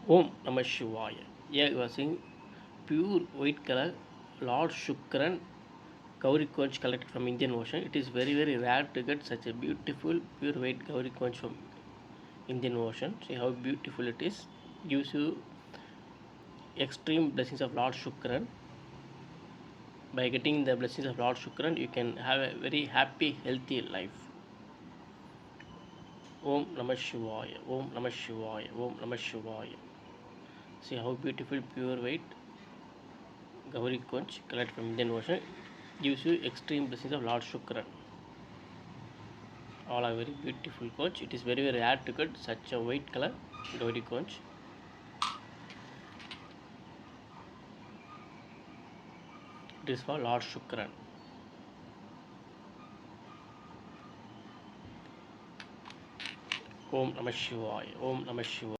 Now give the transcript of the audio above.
Om Namaha Shivaya. Here you are seeing pure white color Lord Sukran cowrie conch collected from Indian Ocean. It is very rare to get such a beautiful pure white cowrie conch from Indian Ocean. See how beautiful it is. Gives you extreme blessings of Lord Sukran. By getting the blessings of Lord Sukran, you can have a very happy, healthy life. Om Namah Shivaya. Om Namah Shivaya. Om Namah Shivaya. See how beautiful pure white cowrie conch collected from Indian Ocean gives you extreme blessings of Lord Shukran. All are very beautiful conch. It is very rare to get such a white color cowrie conch. It is for Lord Shukran. Om Namah Shivaya. Om Namah Shivaya.